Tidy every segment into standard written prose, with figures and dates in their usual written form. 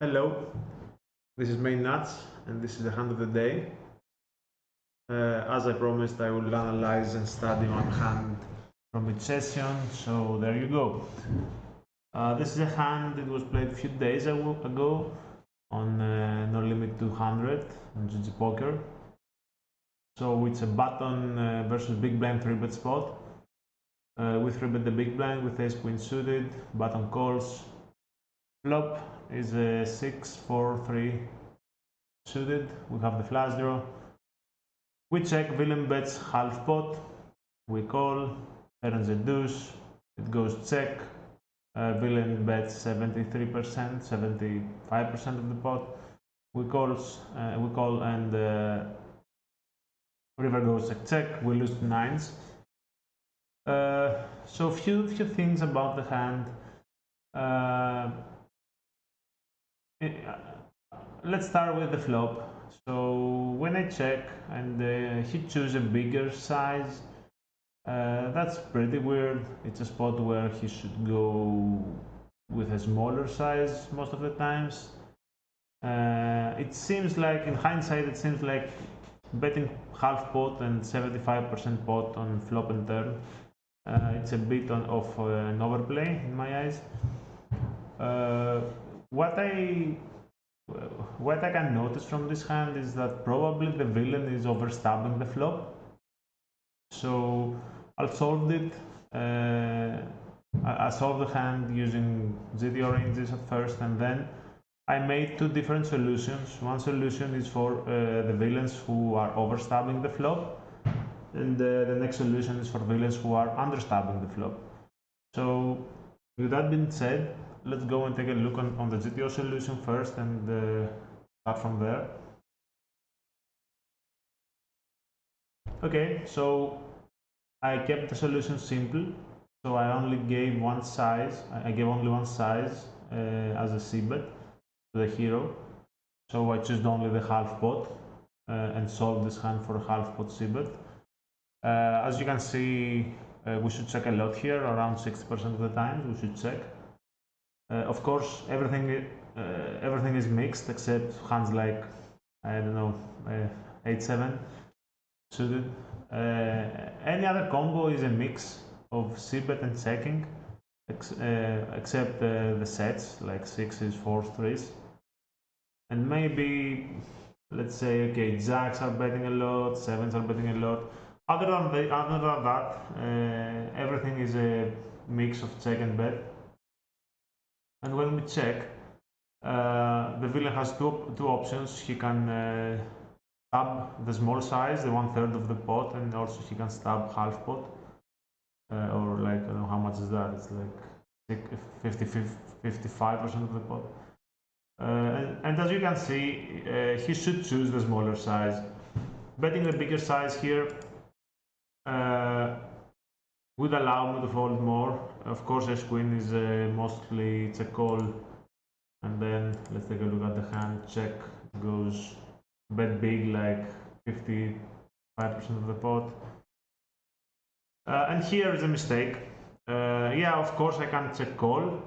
Hello, this is Main Nuts and this is the hand of the day. As I promised, I will analyze and study one hand from each session, so there you go. This is a hand that was played a few days ago on No Limit 200 on GG Poker. So it's a button versus big blind 3-bet spot. We 3-bet the big blind with ace queen suited, button calls. Flop is a 6-4-3 suited. We have the flush draw. We check, villain bets half pot. We call, turns a deuce. It goes check. Villain bets 73%, 75% of the pot. We call and river goes check check. We lose nines. So few things about the hand. Let's start with the flop. So when I check and he chooses a bigger size, that's pretty weird. It's a spot where he should go with a smaller size most of the times. It seems like, in hindsight, it seems like betting half pot and 75% pot on flop and turn. It's a bit of an overplay in my eyes. What I can notice from this hand is that probably the villain is overstabbing the flop. So I'll solve it. I solved the hand using GTO ranges at first, and then I made two different solutions. One solution is for the villains who are overstabbing the flop, and the next solution is for villains who are understabbing the flop. So with that being said, let's go and take a look on the GTO solution first and start from there. Okay, so I kept the solution simple. So I only gave one size. I gave only one size as a c-bet to the hero. So I chose only the half pot and solved this hand for a half pot c-bet. As you can see, we should check a lot here. Around 60% of the time we should check. Of course, everything is mixed except hands like, I don't know, 8-7 suited. Any other combo is a mix of c-bet and checking, except the sets like 6s, 4s, 3s, and maybe, let's say, okay, jacks are betting a lot, 7s are betting a lot. Other than that, everything is a mix of check and bet. And when we check, the villain has two options. He can stab the small size, the 1/3 of the pot, and also he can stab half pot, or like, I don't know how much is that. It's like 55% of the pot. And as you can see, he should choose the smaller size. Betting the bigger size here would allow me to fold more. Of course, ace queen is mostly it's a call, and then let's take a look at the hand. Check goes bet big, like 55% of the pot, and here is a mistake. Yeah, of course I can check call,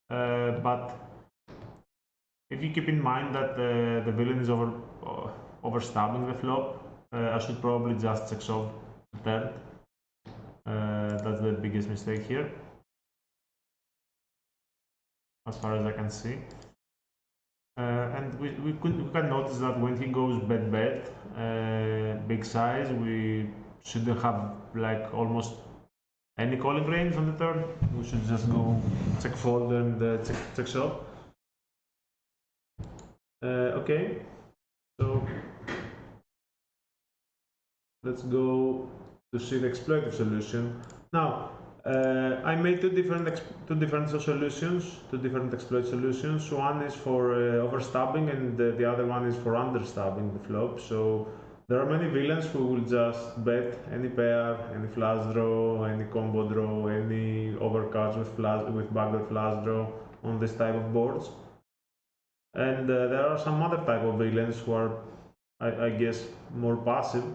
but if you keep in mind that the villain is overstabbing the flop, I should probably just check solve the turn. That's the biggest mistake here, as far as I can see. And we can notice that when he goes bet big size, we shouldn't have like almost any calling range on the turn. We should just go check fold and check shove. Okay, so let's go to see the exploitive solution. Now, I made two different solutions, two different exploit solutions. One is for overstabbing, and the other one is for understabbing the flop. So there are many villains who will just bet any pair, any flush draw, any combo draw, any overcards with backdoor flush draw on this type of boards. And there are some other type of villains who are, I guess, more passive,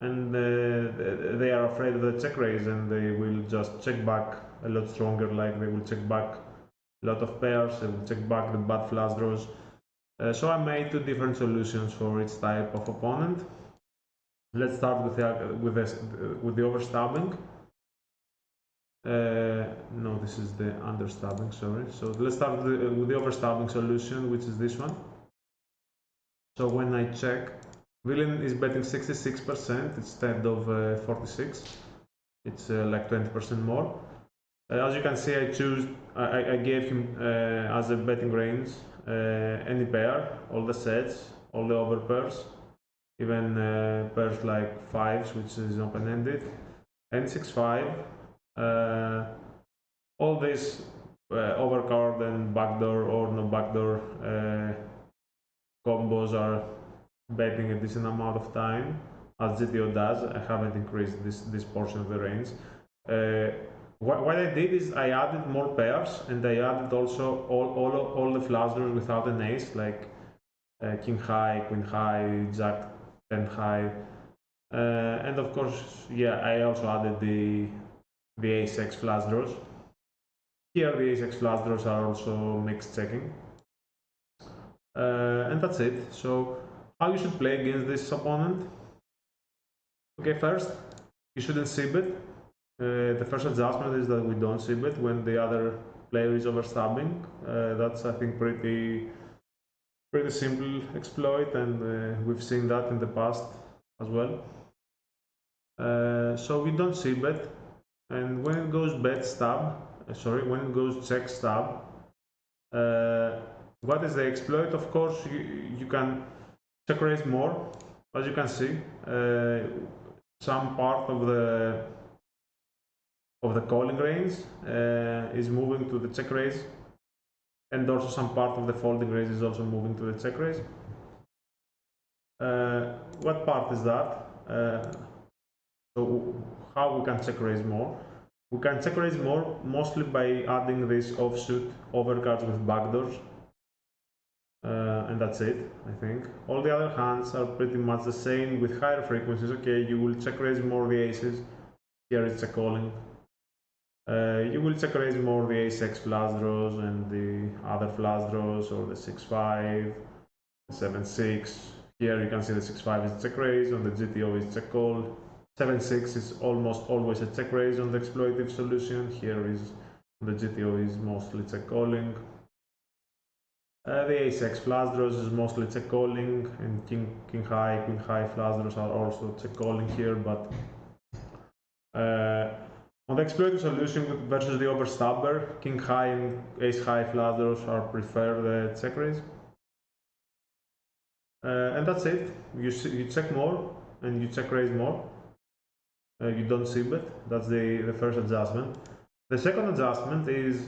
and they are afraid of the check raise, and they will just check back a lot stronger. Like they will check back a lot of pairs, I will check back the bad flush draws. So I made two different solutions for each type of opponent. Let's start with the overstabbing. No, this is the understabbing, sorry. So let's start with the overstabbing solution, which is this one. So when I check, villain is betting 66% instead of 46. It's like 20% more. As you can see, I gave him as a betting range any pair, all the sets, all the over pairs, even pairs like fives, which is open-ended, and 6-5. All these overcard and backdoor or no backdoor combos are betting a decent amount of time, as GTO does. I haven't increased this portion of the range. What I did is I added more pairs, and I added also all the flush draws without an ace, like king high, queen high, jack 10 high, and of course, yeah, I also added the ace x flush draws. Here the ace x flush draws are also mixed checking, and that's it. So how you should play against this opponent? Okay, first you shouldn't c-bet. The first adjustment is that we don't c-bet when the other player is overstabbing. That's, I think, pretty simple exploit, and we've seen that in the past as well. So we don't c-bet, and when it goes when it goes check stab, what is the exploit? Of course, you can check raise more. As you can see, some part of the calling range is moving to the check raise, and also some part of the folding raise is also moving to the check raise. What part is that? So how we can check raise more? We can check raise more mostly by adding these offsuit overcards with backdoors, and that's it. I think all the other hands are pretty much the same with higher frequencies. Okay, you will check raise more the aces. Here it's a calling. You will check raise more the ace x flush draws and the other flush draws, or the 6-5, 7-6. Here you can see the 6-5 is check raise, on the GTO is check call. 7-6 is almost always a check raise on the exploitive solution. Here is the GTO is mostly check calling. The ace x flush draws is mostly check calling, and king high, queen high flush draws are also check calling here, but on the exploitive solution versus the overstabber, king high and ace high flush draws are prefer the check raise. And that's it. You check more and you check raise more. You don't c-bet. That's the first adjustment. The second adjustment is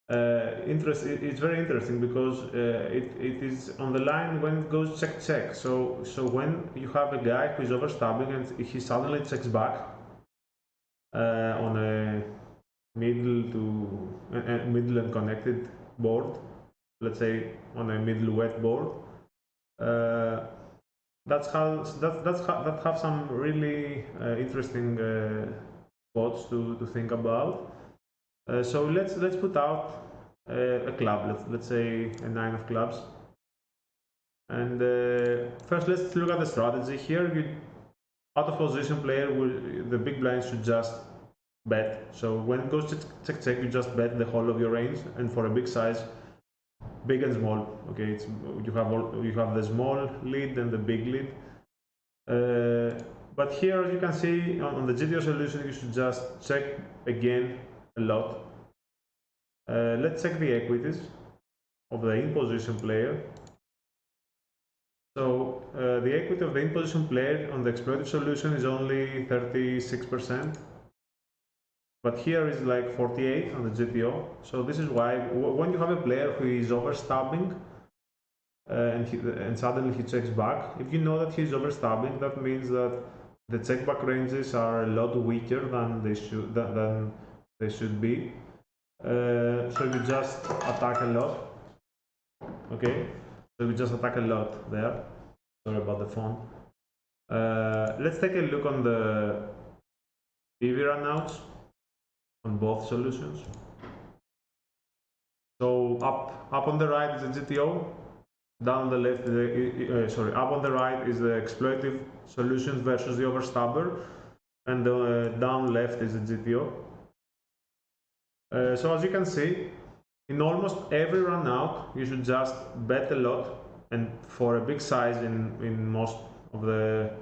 it's very interesting because it is on the line when it goes check check. So when you have a guy who is overstabbing and he suddenly checks back on a middle and connected board, let's say on a middle wet board, that have some really interesting spots to think about. So let's put out a club. Let's say a 9 of clubs, and first let's look at the strategy here. Out of position player, the big blind should just bet. So when it goes to check check, you just bet the whole of your range, and for a big size, big and small. Okay, you have the small lead and the big lead. But here, as you can see on the GTO solution, you should just check again a lot. Let's check the equities of the in position player. So the equity of the in position player on the exploited solution is only 36%. But here is like 48 on the GTO. So this is why when you have a player who is overstabbing and suddenly he checks back, if you know that he's overstabbing, that means that the check back ranges are a lot weaker than they should be. So you just attack a lot. Okay, so we just attack a lot there. Sorry about the font. Let's take a look on the PV runouts on both solutions. So up on the right is the GTO, down on the left, up on the right is the exploitive solutions versus the overstabber, and down left is the GTO. So as you can see, in almost every run out, you should just bet a lot, and for a big size in most of the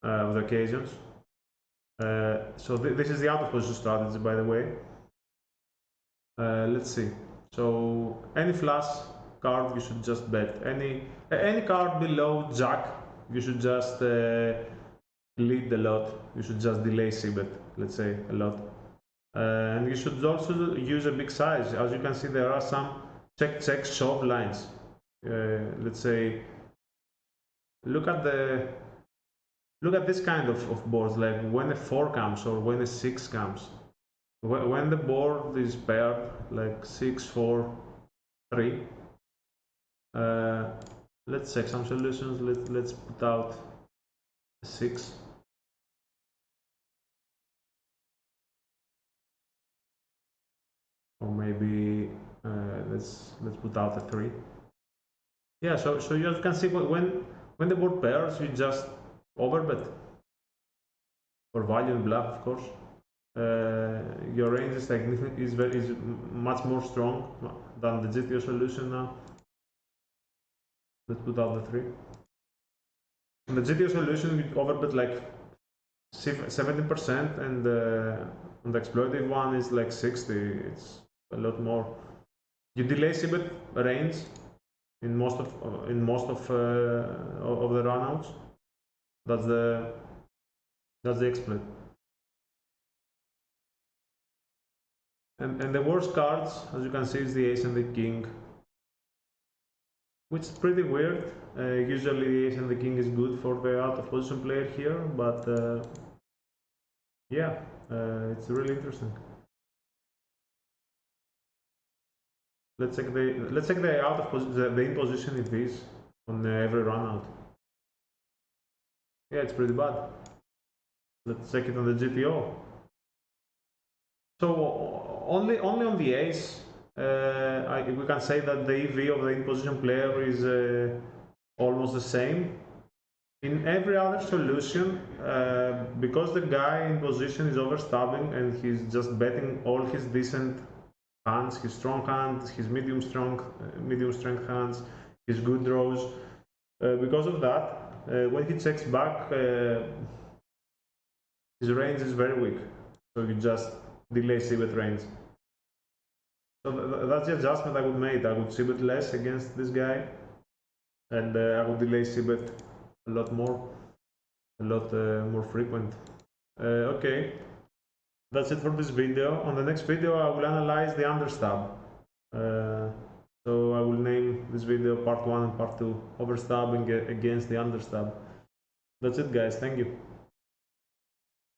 occasions. So this is the out of position strategy, by the way. Let's see. So any flush card you should just bet. Any card below jack you should just lead the lot. You should just delay c-bet, let's say, a lot. And you should also use a big size. As you can see, there are some check shove lines. Let's say, look at this kind of boards, like when a 4 comes or when a 6 comes. When the board is paired, like 6, 4, 3, let's check some solutions. Let's put out a 6. Or maybe let's put out a 3. Yeah, so you can see when the board pairs, you just overbet for value and bluff, of course. Your range is much more strong than the GTO solution now. Let's put out the 3. In the GTO solution, you overbet like 70%, and on the exploitive one is like 60. It's a lot more. You delay c-bet range in most of the runouts. That's the exploit. And the worst cards, as you can see, is the ace and the king, which is pretty weird. Usually the ace and the king is good for the out of position player here, but yeah, it's really interesting. Let's check the out of position, the in position it is on every run out. Yeah, it's pretty bad. Let's check it on the GTO. So only on the ace, we can say that the EV of the in position player is almost the same. In every other solution, because the guy in position is overstabbing and he's just betting all his decent hands, his strong hands, his medium strength hands, his good draws. Because of that, when he checks back, his range is very weak. So you just delay c-bet range. So that's the adjustment I would make. I would c-bet less against this guy, and I would delay c-bet a lot more frequent. Okay. That's it for this video. On the next video, I will analyze the understab. So I will name this video part 1 and part 2, overstabbing against the understab. That's it, guys. Thank you.